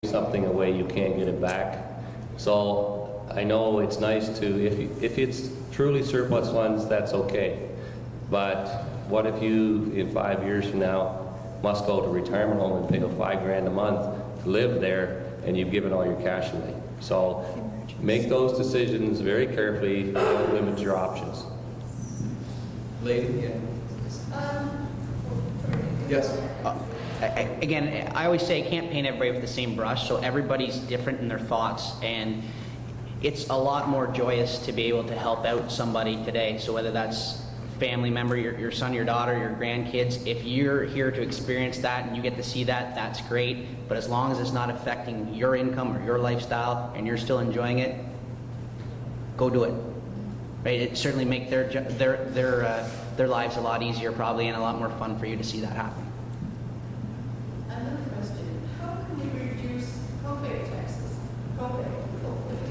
something away, you can't get it back. So I know it's nice to, if it's truly surplus funds, that's okay. But what if you, in 5 years from now, must go to retirement home and pay $5,000 a month to live there, and you've given all your cash away? So make those decisions very carefully. Don't limit your options. Lady? Yeah. Yes. Again, I always say can't paint everybody with the same brush, so everybody's different in their thoughts, and it's a lot more joyous to be able to help out somebody today. So whether that's family member, your son, your daughter, your grandkids, if you're here to experience that and you get to see that, that's great. But as long as it's not affecting your income or your lifestyle and you're still enjoying it, go do it. Right? It certainly make their lives a lot easier probably, and a lot more fun for you to see that happen. Another question: how can we reduce probate taxes? Probate.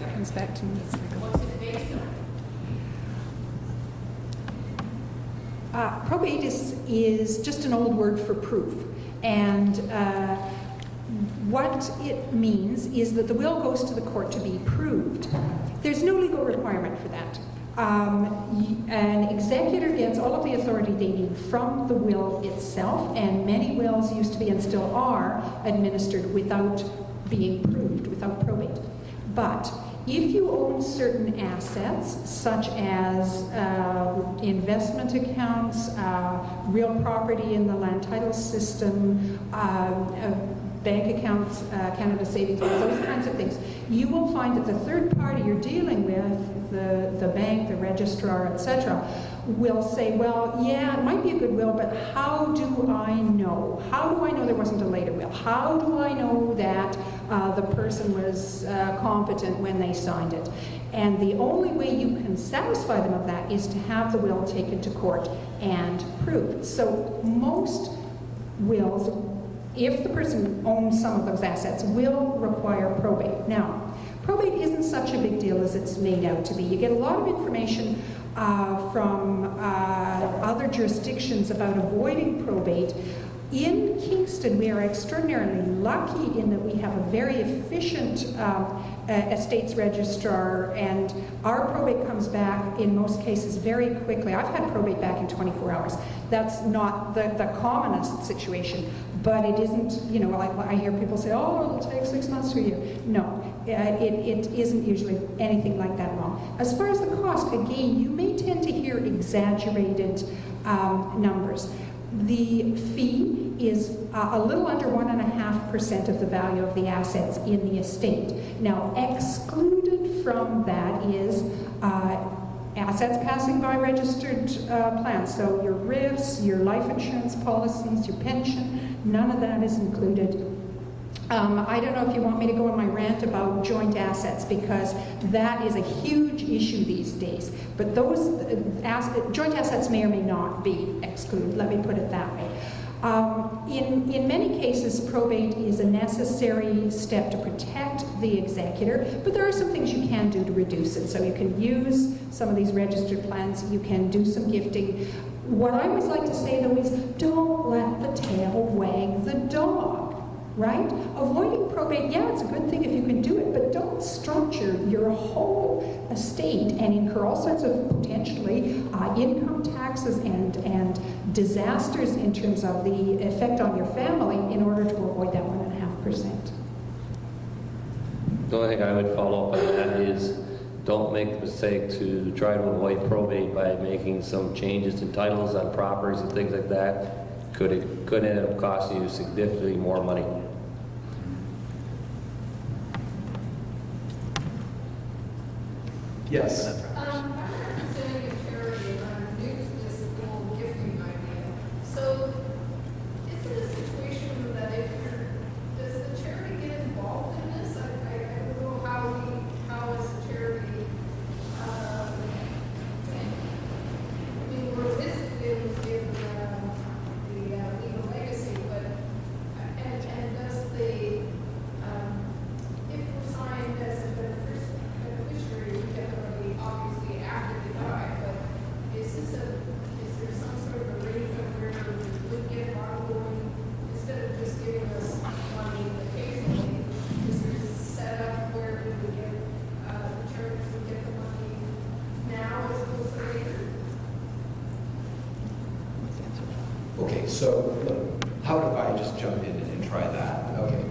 That comes back to me. What's it based on? Probate is just an old word for proof, and what it means is that the will goes to the court to be proved. There's no legal requirement for that. An executor gets all of the authority they need from the will itself, and many wills used to be and still are administered without being proved, without probate. But if you own certain assets, such as investment accounts, real property in the land title system, bank accounts, Canada Savings Bonds, those kinds of things, you will find that the third party you're dealing with, the bank, the registrar, etc., will say, well, yeah, it might be a good will, but how do I know? How do I know there wasn't a later will? How do I know that the person was competent when they signed it? And the only way you can satisfy them of that is to have the will taken to court and proved. So most wills, if the person owns some of those assets, will require probate. Now, probate isn't such a big deal as it's made out to be. You get a lot of information from other jurisdictions about avoiding probate. In Kingston, we are extraordinarily lucky in that we have a very efficient estates registrar, and our probate comes back in most cases very quickly. I've had probate back in 24 hours. That's not the commonest situation, but it isn't, you know, I hear people say, oh, it'll take 6 months to a year. No, it isn't usually anything like that long. As far as the cost, again, you may tend to hear exaggerated numbers. The fee is a little under 1.5% of the value of the assets in the estate. Now, excluded from that is assets passing by registered plans. So your RIFs, your life insurance policies, your pension, none of that is included. I don't know if you want me to go on my rant about joint assets, because that is a huge issue these days. But those joint assets may or may not be excluded, let me put it that way. In many cases, probate is a necessary step to protect the executor, but there are some things you can do to reduce it. So you can use some of these registered plans, you can do some gifting. What I always like to say, though, is don't let the tail wag the dog. Right? Avoiding probate, yeah, it's a good thing if you can do it, but don't structure your whole estate and incur all sorts of potentially income taxes and disasters in terms of the effect on your family in order to avoid that 1.5%. The only thing I would follow up on that is don't make the mistake to try to avoid probate by making some changes to titles on properties and things like that. Could end up costing you significantly more money. Yes. I'm representing a charity and I'm new to this whole gifting idea. So, is it a situation that does the charity get involved in this? I don't know how is the charity, we're visiting in the legal legacy, but, and does the, if we're signed as a beneficiary, we definitely obviously Okay, so how about if I just jump in and try that? Okay.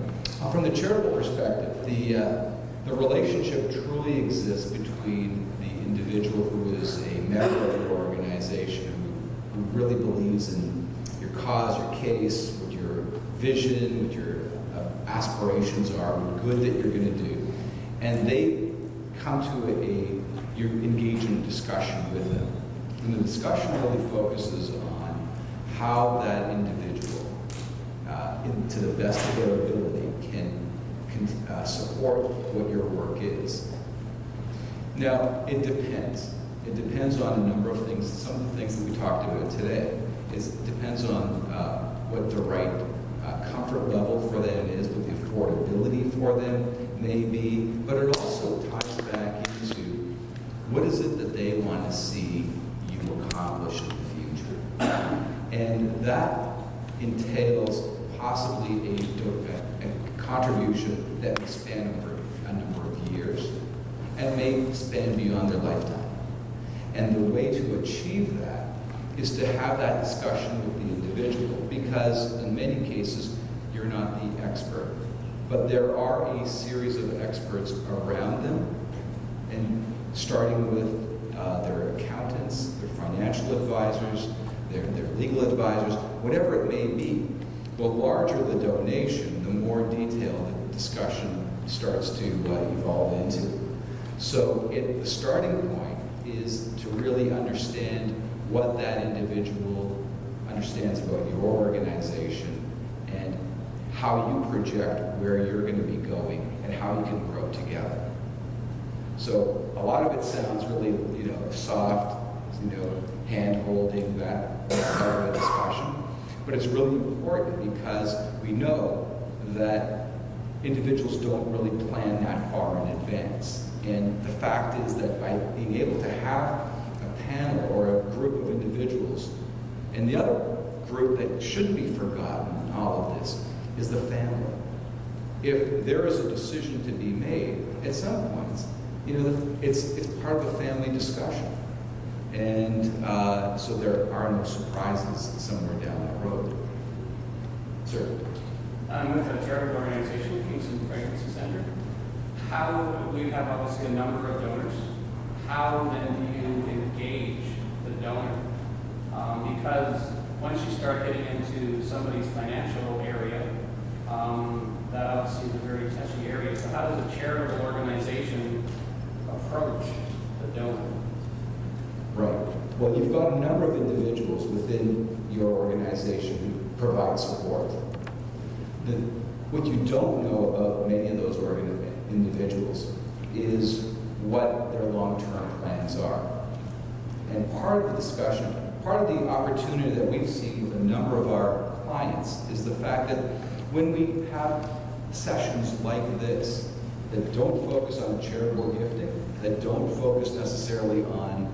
From the charitable perspective, the relationship truly exists between the individual who is a member of your organization, who really believes in your cause, your case, what your vision, what your aspirations are, what good that you're going to do. And they come to you engage in a discussion with them. And the discussion really focuses on how that individual, to the best of their ability, can support what your work is. Now, it depends. It depends on a number of things. Some of the things that we talked about today. It depends on what the right comfort level for them is, what the affordability for them may be, but it also ties back into what is it that they want to see you accomplish in the future. And that entails possibly a contribution that may span over a number of years and may span beyond their lifetime. And the way to achieve that is to have that discussion with the individual, because in many cases, you're not the expert. But there are a series of experts around them, and starting with their accountants, their financial advisors, their legal advisors, whatever it may be. The larger the donation, the more detailed the discussion starts to evolve into. So the starting point is to really understand what that individual understands about your organization and how you project where you're going to be going and how you can grow together. So a lot of it sounds really, soft, hand-holding, that part of the discussion. But it's really important because we know that individuals don't really plan that far in advance. And the fact is that by being able to have a panel or a group of individuals, and the other group that shouldn't be forgotten in all of this is the family. If there is a decision to be made, at some points, it's part of a family discussion. And so there are no surprises somewhere down the road. Sir? I'm with a charitable organization, Kingston Pregnancy Center. We have obviously a number of donors. How then do you engage the donor? Because once you start getting into somebody's financial area, that obviously is a very touchy area. So how does a charitable organization approach the donor? Right. Well, you've got a number of individuals within your organization who provide support. What you don't know about many of those individuals is what their long-term plans are. And part of the discussion, part of the opportunity that we've seen with a number of our clients is the fact that when we have sessions like this that don't focus on charitable gifting, that don't focus necessarily on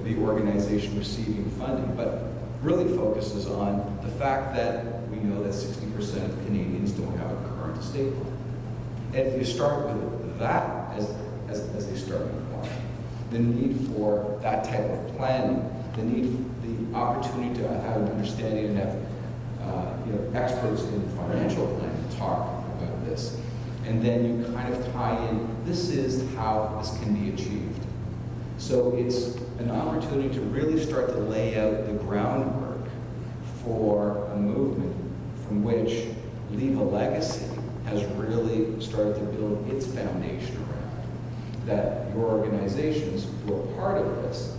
the organization receiving funding, but really focuses on the fact that we know that 60% of Canadians don't have a current estate plan. And if you start with that as a starting point, the need for that type of planning, the opportunity to have an understanding and have experts in financial planning talk about this, and then you kind of tie in, this is how this can be achieved. So it's an opportunity to really start to lay out the groundwork for a movement from which Leave a Legacy has really started to build its foundation around. That your organizations who are part of this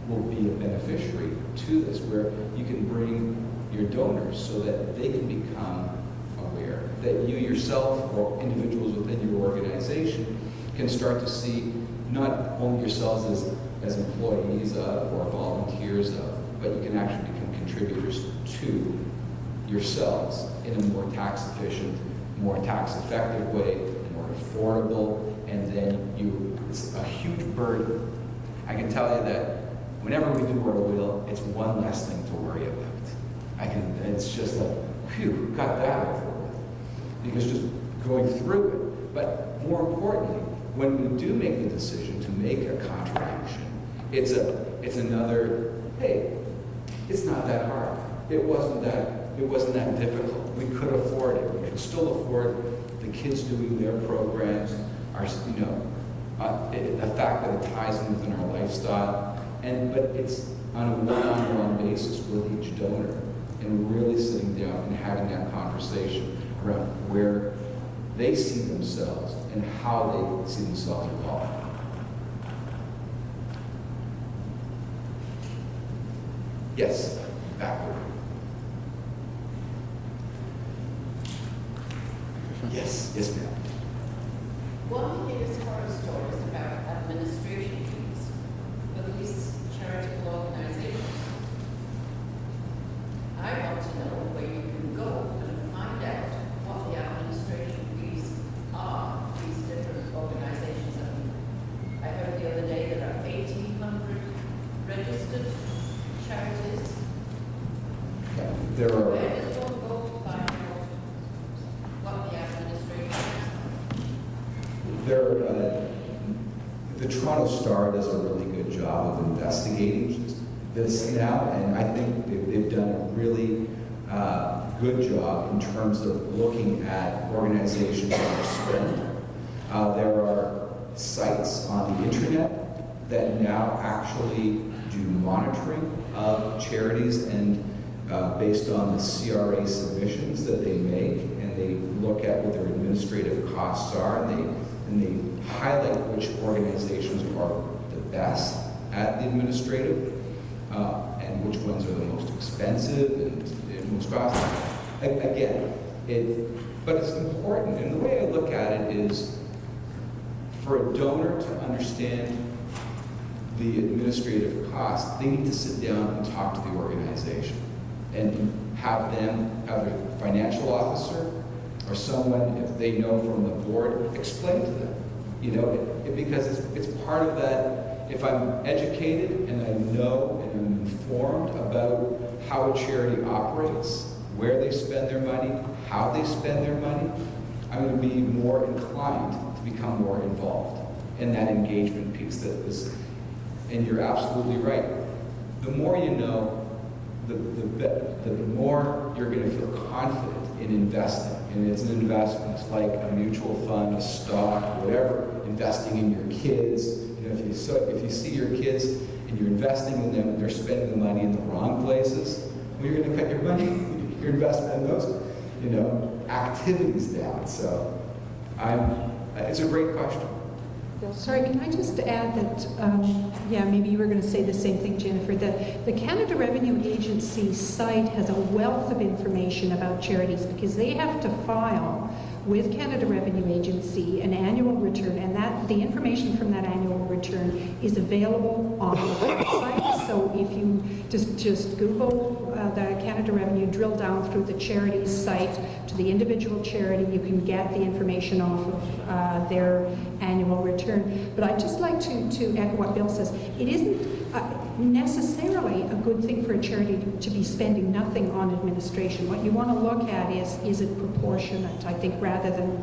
will be a beneficiary to this, where you can bring your donors so that they can become aware, that you yourself or individuals within your organization can start to see not only yourselves as employees of or volunteers of, but you can actually become contributors to yourselves in a more tax efficient, more tax effective way, more affordable, and then it's a huge burden. I can tell you that whenever we do our will, it's one less thing to worry about. It's just like, phew, got that over with. Because just going through it. But more importantly, when we do make the decision to make a contribution, it's another, hey, It's not that hard. It wasn't that difficult. We could afford it. We could still afford the kids doing their programs, the fact that it ties in within our lifestyle. But it's on a one-on-one basis with each donor and really sitting down and having that conversation around where they see themselves and how they see themselves involved. Yes, backward. Yes, ma'am. One of the biggest horror stories about administration fees for these charitable organizations. I want to know where you can go and find out what the administration fees are for these different organizations. I heard the other day there are 1,800 registered charities. There are. Where does one go to find out what the administration is? The Toronto Star does a really good job of investigating this now, and I think they've done a really good job in terms of looking at organizations that are spent. There are sites on the internet that now actually do monitoring of charities and based on the CRA submissions that they make, and they look at what their administrative costs are, and they highlight which organizations are the best at the administrative, and which ones are the most expensive and most costly. Again, but it's important, and the way I look at it is, for a donor to understand the administrative costs, they need to sit down and talk to the organization and have their financial officer or someone, if they know from the board, explain to them. Because it's part of that. If I'm educated and I know and I'm informed about how a charity operates, where they spend their money, how they spend their money, I'm going to be more inclined to become more involved in that engagement piece. And you're absolutely right. The more you know, the more you're going to feel confident in investing. And it's an investment. It's like a mutual fund, a stock, whatever. Investing in your kids. If you see your kids and you're investing in them and they're spending the money in the wrong places, well, you're going to cut your money, your investment in those, activities down. So, it's a great question. Sorry, can I just add that, maybe you were going to say the same thing, Jennifer. The Canada Revenue Agency site has a wealth of information about charities because they have to file with Canada Revenue Agency an annual return, and the information from that annual return is available on the website. So if you just Google the Canada Revenue, drill down through the charities site to the individual charity, you can get the information off of their annual return. But I'd just like to echo what Bill says. It isn't necessarily a good thing for a charity to be spending nothing on administration. What you want to look at is it proportionate, I think, rather than,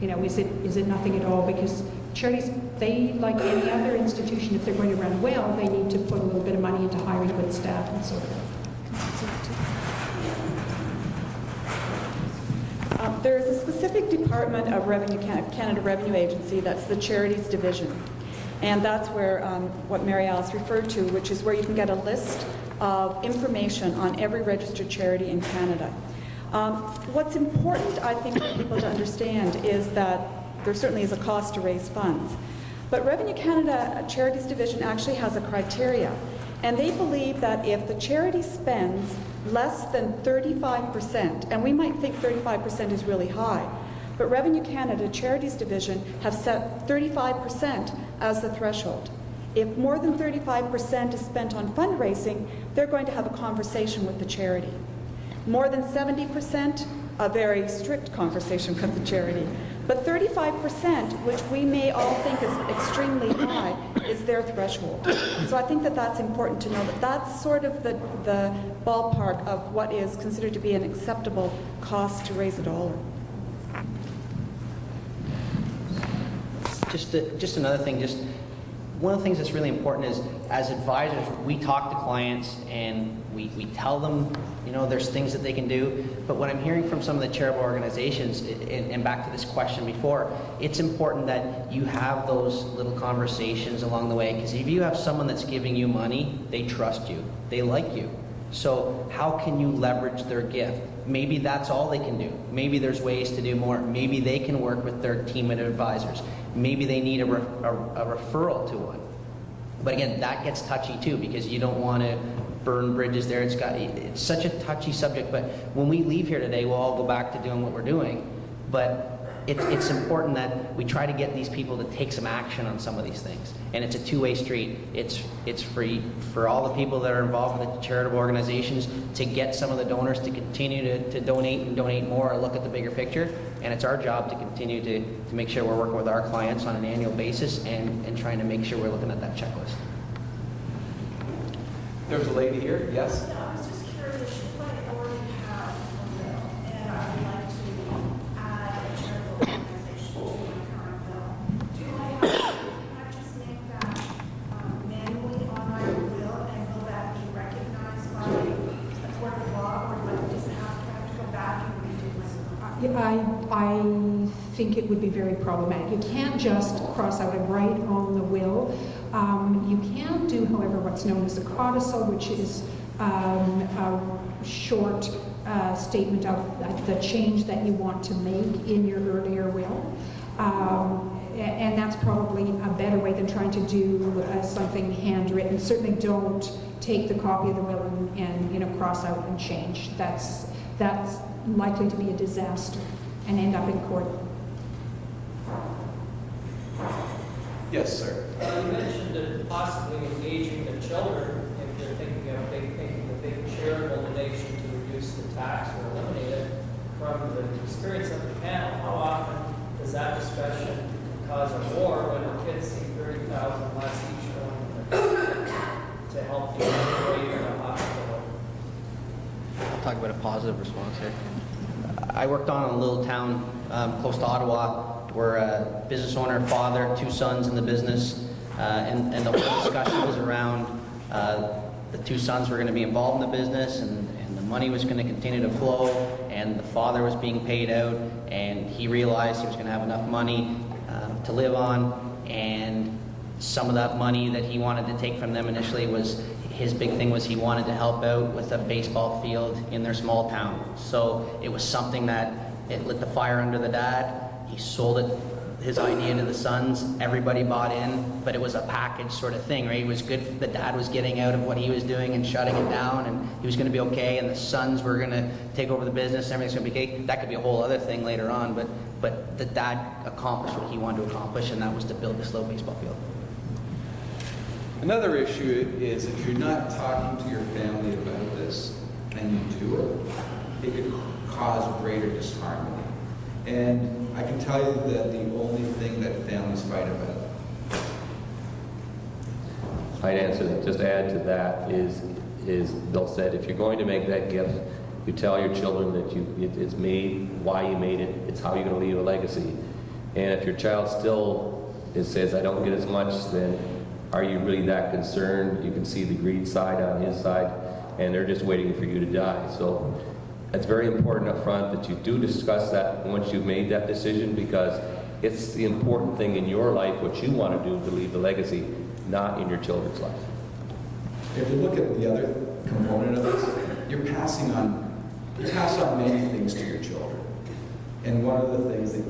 is it nothing at all? Because charities, they, like any other institution, if they're going to run well, they need to put a little bit of money into hiring good staff and so forth. There is a specific department of Canada Revenue Agency, that's the Charities Division. And that's where what Mary Alice referred to, which is where you can get a list of information on every registered charity in Canada. What's important, I think, for people to understand is that there certainly is a cost to raise funds. But Revenue Canada Charities Division actually has a criteria. And they believe that if the charity spends less than 35%, and we might think 35% is really high, but Revenue Canada Charities Division have set 35% as the threshold. If more than 35% is spent on fundraising, they're going to have a conversation with the charity. More than 70%, a very strict conversation with the charity. But 35%, which we may all think is extremely high, is their threshold. So I think that that's important to know, that that's sort of the ballpark of what is considered to be an acceptable cost to raise a dollar. Just another thing, one of the things that's really important is, as advisors, we talk to clients and we tell them, you know, there's things that they can do. But what I'm hearing from some of the charitable organizations, and back to this question before, it's important that you have those little conversations along the way, because if you have someone that's giving you money, they trust you, they like you. So how can you leverage their gift? Maybe that's all they can do. Maybe there's ways to do more. Maybe they can work with their team of advisors. Maybe they need a referral to one. But again, that gets touchy too, because you don't want to burn bridges there. It's such a touchy subject, but when we leave here today, we'll all go back to doing what we're doing. But it's important that we try to get these people to take some action on some of these things. And it's a two-way street. It's free for all the people that are involved with the charitable organizations to get some of the donors to continue to donate and donate more or look at the bigger picture. And it's our job to continue to make sure we're working with our clients on an annual basis and trying to make sure we're looking at that checklist. There's a lady here, yes? Yeah, I was just curious, if I already have a will and I would like to add a charitable organization to my current will, can I just make that manually on my will, and will that be recognized by a court of law, or do I just have to go back and redo my will? I think it would be very problematic. You can't just cross out and write on the will. You can do, however, what's known as a codicil, which is a short statement of the change that you want to make in your earlier will. And that's probably a better way than trying to do something handwritten. Certainly don't take the copy of the will and you know, cross out and change. That's likely to be a disaster and end up in court. Yes, sir. You mentioned that possibly engaging the children if they're thinking of making a big charitable donation to reduce the tax or eliminate it. From the experience of the panel, how often does that discussion cause a war when the kids see 30,000 less each one to help the away from the hospital? I'll talk about a positive response here. I worked on a little town close to Ottawa, where a business owner, father, 2 sons in the business, and the whole discussion was around the 2 sons were going to be involved in the business, and the money was going to continue to flow, and the father was being paid out, and he realized he was going to have enough money to live on, and some of that money that he wanted to take from them initially was, his big thing was he wanted to help out with a baseball field in their small town. So it was something that it lit the fire under the dad. He sold it, his idea to the sons. Everybody bought in, but it was a package sort of thing, right? It was good. The dad was getting out of what he was doing and shutting it down, and he was going to be okay, and the sons were going to take over the business. Everything's going to be okay. That could be a whole other thing later on, but the dad accomplished what he wanted to accomplish, and that was to build this little baseball field. Another issue is if you're not talking to your family about this and you do it, it could cause greater disharmony. And I can tell you that the only thing that families fight about. I'd answer that, just add to that is Bill said, if you're going to make that gift, you tell your children that it's made, why you made it, it's how you're going to leave a legacy. And if your child still says, I don't get as much, then are you really that concerned? You can see the greed side on his side, and they're just waiting for you to die. So it's very important up front that you do discuss that once you've made that decision, because it's the important thing in your life, what you want to do to leave the legacy, not in your children's life. If you look at the other component of this, you pass on many things to your children. And one of the things that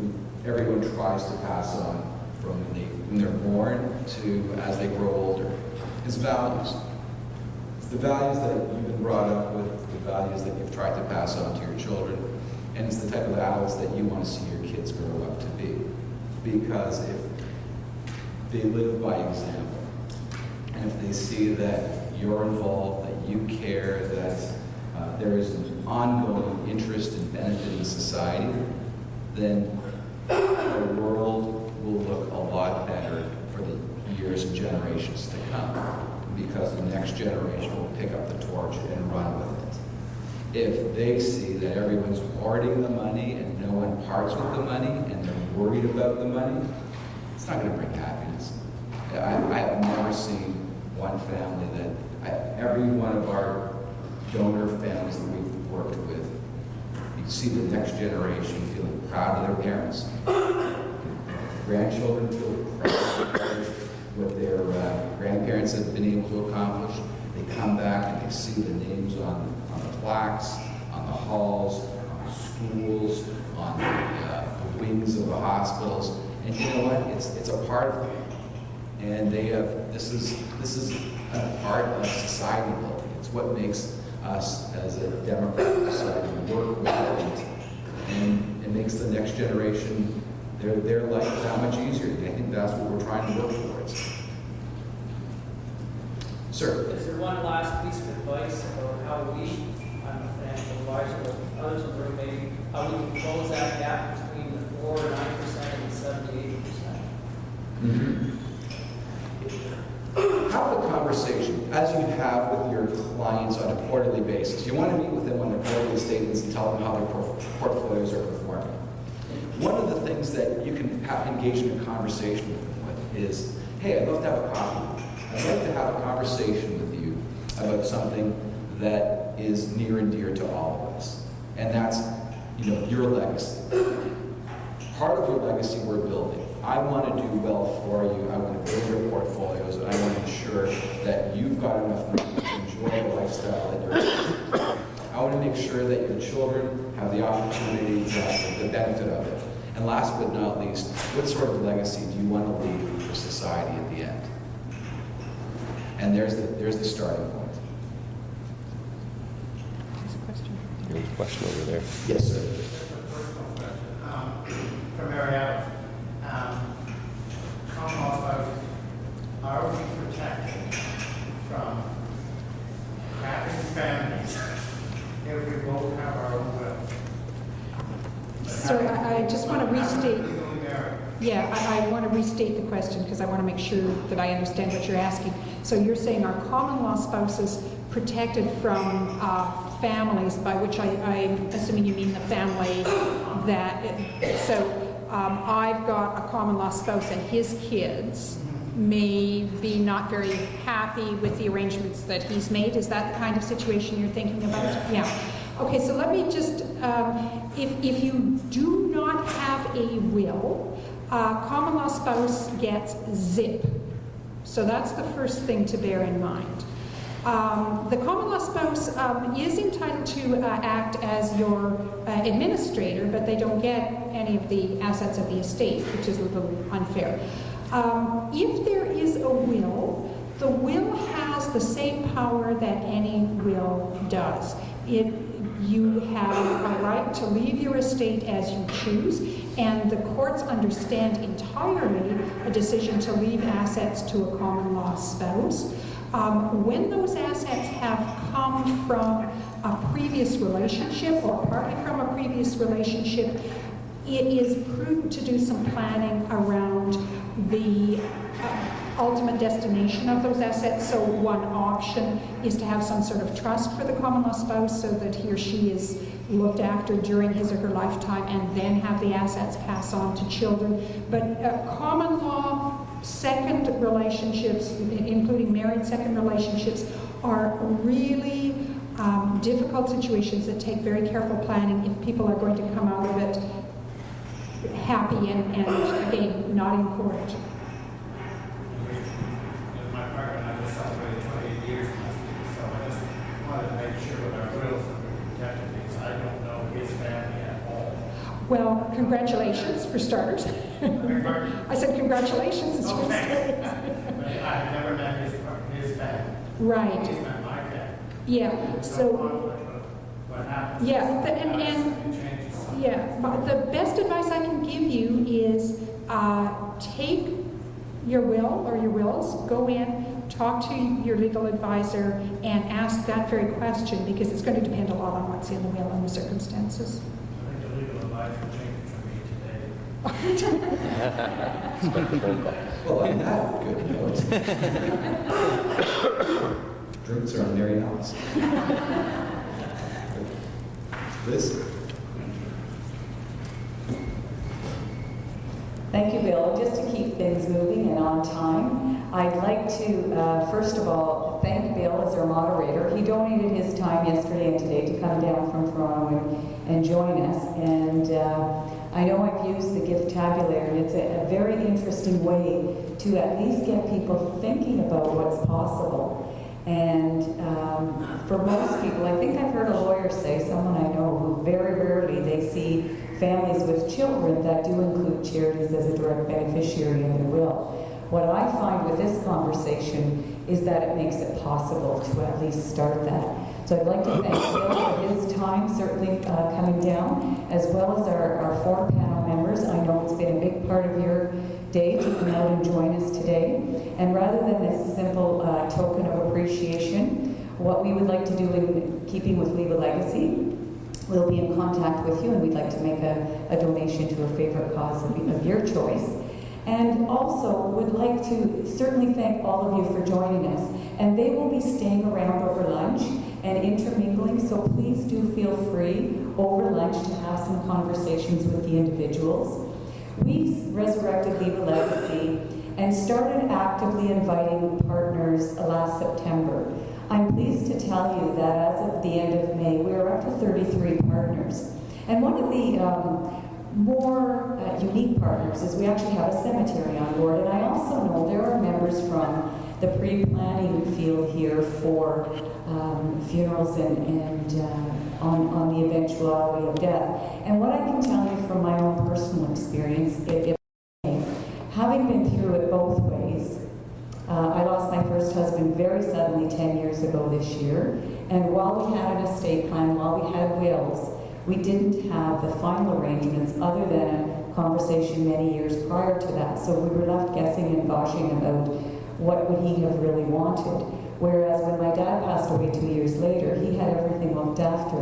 everyone tries to pass on from when they're born to as they grow older is values. It's the values that you've been brought up with, the values that you've tried to pass on to your children, and it's the type of adults that you want to see your kids grow up to be. Because if they live by example, and if they see that you're involved, that you care, that there is an ongoing interest and benefit in society, then the world will look a lot better for the years and generations to come, because the next generation will pick up the torch and run with it. If they see that everyone's hoarding the money and no one parts with the money and they're worried about the money, it's not going to bring happiness. I've never seen one family every one of our donor families that we've worked with, you see the next generation feeling proud of their parents. Grandchildren feel proud of what their grandparents have been able to accomplish. They come back and they see the names on the plaques, on the halls, on the schools, on the wings of the hospitals. And you know what? It's a part of them. And they have, this is a part of society building. It's what makes us as a democratic society work with it, and it makes the next generation, their life that much easier. I think that's what we're trying to work towards. Sir? Is there one last piece of advice about how we, I'm a financial advisor, but others in the room maybe, how we can close that gap between the 4 or 9% and the 70, 80%? Mm-hmm. Have a conversation, as you have with your clients on a quarterly basis. You want to meet with them on their quarterly statements and tell them how their portfolios are performing. One of the things that you can engage in a conversation with them with is, hey, I'd love to have a coffee. I'd like to have a conversation with you about something that is near and dear to all of us. And that's, your legacy. Part of your legacy we're building. I want to do well for you. I want to build your portfolios, and I want to ensure that you've got enough money to enjoy the lifestyle that you're. I want to make sure that your children have the opportunity to the benefit of it. And last but not least, what sort of legacy do you want to leave for society at the end? And there's the starting point. There's a question over there. Yes, sir. For Marietta, common law spouses, are we protected from having families if we both have our own will? So I just want to restate. Yeah, I want to restate the question because I want to make sure that I understand what you're asking. So you're saying are common law spouses protected from families, by which I'm assuming you mean the family that, I've got a common law spouse and his kids may be not very happy with the arrangements that he's made. Is that the kind of situation you're thinking about? Yeah. Okay, so let me just, if you do not have a will, common law spouse gets zip. So that's the first thing to bear in mind. The common law spouse is entitled to act as your administrator, but they don't get any of the assets of the estate, which is a little unfair. If there is a will, the will has the same power that any will does. You have a right to leave your estate as you choose, and the courts understand entirely a decision to leave assets to a common law spouse. When those assets have come from a previous relationship or partly from a previous relationship, it is prudent to do some planning around the ultimate destination of those assets. So one option is to have some sort of trust for the common law spouse so that he or she is looked after during his or her lifetime and then have the assets pass on to children. But common law second relationships, including married second relationships, are really difficult situations that take very careful planning if people are going to come out of it happy and again, not in court. My partner and I just celebrated 28 years last week, so I just wanted to make sure with our wills that we protected because I don't know his family at all. Well, congratulations for starters. I said congratulations. Okay. But I've never met his family. Right. He's met my family. Yeah. So. What happens? Yeah. But the best advice I can give you is take your will or your wills, go in, talk to your legal advisor, and ask that very question because it's going to depend a lot on what's in the will and the circumstances. I think the legal advisor changed for me today. Expect a phone call. Well, on that good note, drinks are on Mary Alice. Liz? Thank you, Bill. Just to keep things moving and on time, I'd like to, first of all, thank Bill as our moderator. He donated his time yesterday and today to come down from Toronto and join us. And I know I've used the gift tabulator, and it's a very interesting way to at least get people thinking about what's possible. And for most people, I think I've heard a lawyer say, someone I know, who very rarely they see families with children that do include charities as a direct beneficiary in their will. What I find with this conversation is that it makes it possible to at least start that. So I'd like to thank Bill for his time, certainly coming down, as well as our 4 panel members. I know it's been a big part of your day to come out and join us today. And rather than this simple token of appreciation, what we would like to do in keeping with Leave a Legacy, we'll be in contact with you, and we'd like to make a donation to a favorite cause of your choice. And also would like to certainly thank all of you for joining us. And they will be staying around over lunch and intermingling, so please do feel free over lunch to have some conversations with the individuals. We resurrected Leave a Legacy and started actively inviting partners last September. I'm pleased to tell you that as of the end of May, we are up to 33 partners. And one of the more unique partners is we actually have a cemetery on board, and I also know there are members from the pre-planning field here for funerals and on the eventuality of death. And what I can tell you from my own personal experience, having been through it both ways, I lost my first husband very suddenly 10 years ago this year, and while we had an estate plan, while we had wills, we didn't have the final arrangements other than a conversation many years prior to that. So we were left guessing and goshing about what would he have really wanted. Whereas when my dad passed away 2 years later, he had everything looked after.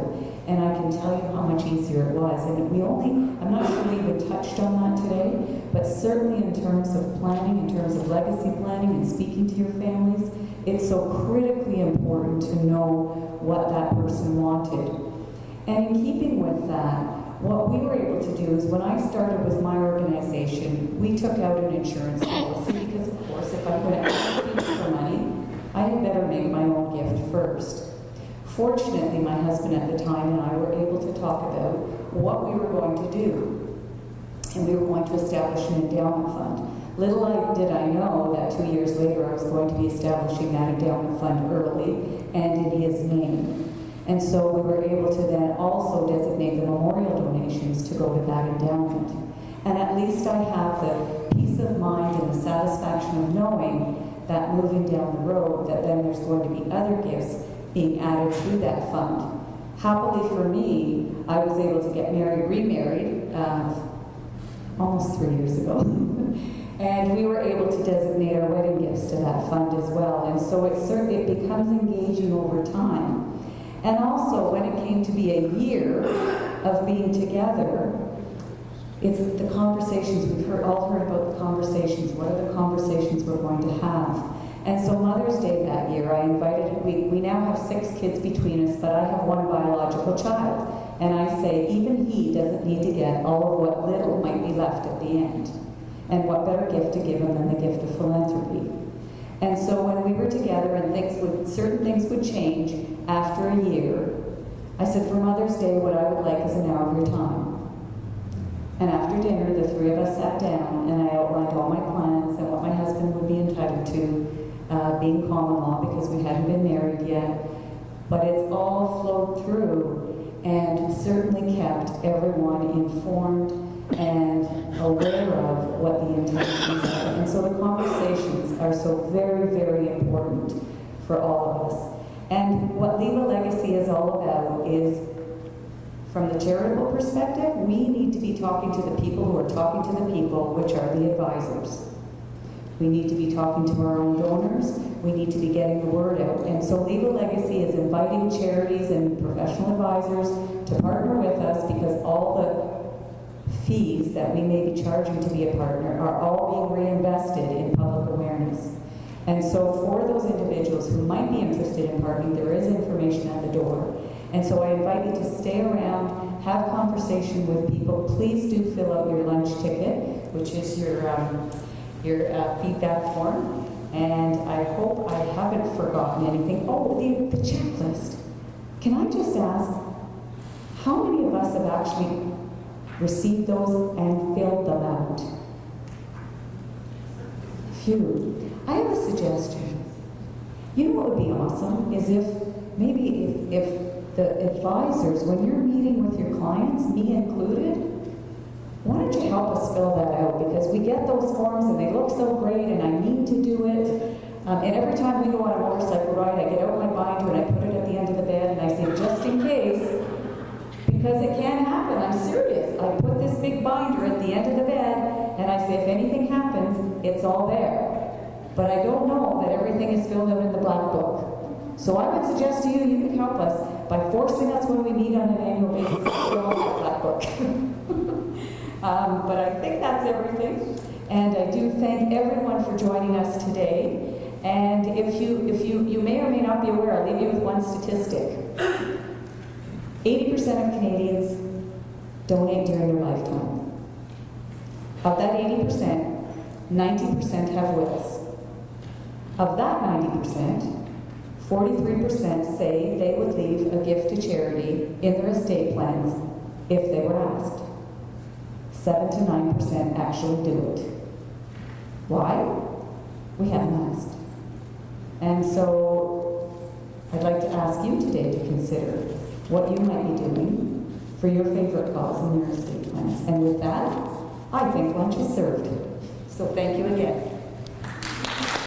And I can tell you how much easier it was. And I'm not sure we even touched on that today, but certainly in terms of planning, in terms of legacy planning and speaking to your families, it's so critically important to know what that person wanted. And in keeping with that, what we were able to do is when I started with my organization, we took out an insurance policy because, of course, if I'm going to ask people for money, I had better make my own gift first. Fortunately, my husband at the time and I were able to talk about what we were going to do. And we were going to establish an endowment fund. Little did I know that 2 years later I was going to be establishing that endowment fund early and in his name. And so we were able to then also designate the memorial donations to go to that endowment. And at least I have the peace of mind and the satisfaction of knowing that moving down the road, that then there's going to be other gifts being added to that fund. Happily for me, I was able to get remarried almost 3 years ago. And we were able to designate our wedding gifts to that fund as well. And so it becomes engaging over time. And also, when it came to be a year of being together, it's the conversations, we've all heard about the conversations. What are the conversations we're going to have? And so Mother's Day that year, I invited, we now have 6 kids between us, but I have 1 biological child. And I say, even he doesn't need to get all of what little might be left at the end. And what better gift to give him than the gift of philanthropy? And so when we were together and certain things would change after a year, I said, for Mother's Day, what I would like is an hour of your time. And after dinner, the 3 of us sat down and I outlined all my plans and what my husband would be entitled to, being common law because we hadn't been married yet. But it's all flowed through and certainly kept everyone informed and aware of what the intentions are. And so the conversations are so very, very important for all of us. And what Leave a Legacy is all about is, from the charitable perspective, we need to be talking to the people who are talking to the people, which are the advisors. We need to be talking to our own donors. We need to be getting the word out. And so Leave a Legacy is inviting charities and professional advisors to partner with us because all the fees that we may be charging to be a partner are all being reinvested in public awareness. And so for those individuals who might be interested in partnering, there is information at the door. And so I invite you to stay around, have conversation with people. Please do fill out your lunch ticket, which is your feedback form. And I hope I haven't forgotten anything. Oh, the checklist. Can I just ask, how many of us have actually received those and filled them out? Few. I have a suggestion. You know what would be awesome is if the advisors, when you're meeting with your clients, me included, why don't you help us fill that out? Because we get those forms and they look so great and I need to do it. And every time we go on a motorcycle ride, I get out my binder and I put it at the end of the bed and I say, just in case, because it can happen, I'm serious. I put this big binder at the end of the bed and I say, if anything happens, it's all there. But I don't know that everything is filled out in the black book. So I would suggest to you, you can help us by forcing us when we meet on an annual basis to fill out that black book. But I think that's everything. And I do thank everyone for joining us today. And if you may or may not be aware, I'll leave you with one statistic. 80% of Canadians donate during their lifetime. Of that 80%, 90% have wills. Of that 90%, 43% say they would leave a gift to charity in their estate plans if they were asked. 7 to 9% actually do it. Why? We haven't asked. And so I'd like to ask you today to consider what you might be doing for your favorite cause in your estate plans. And with that, I think lunch is served. So thank you again.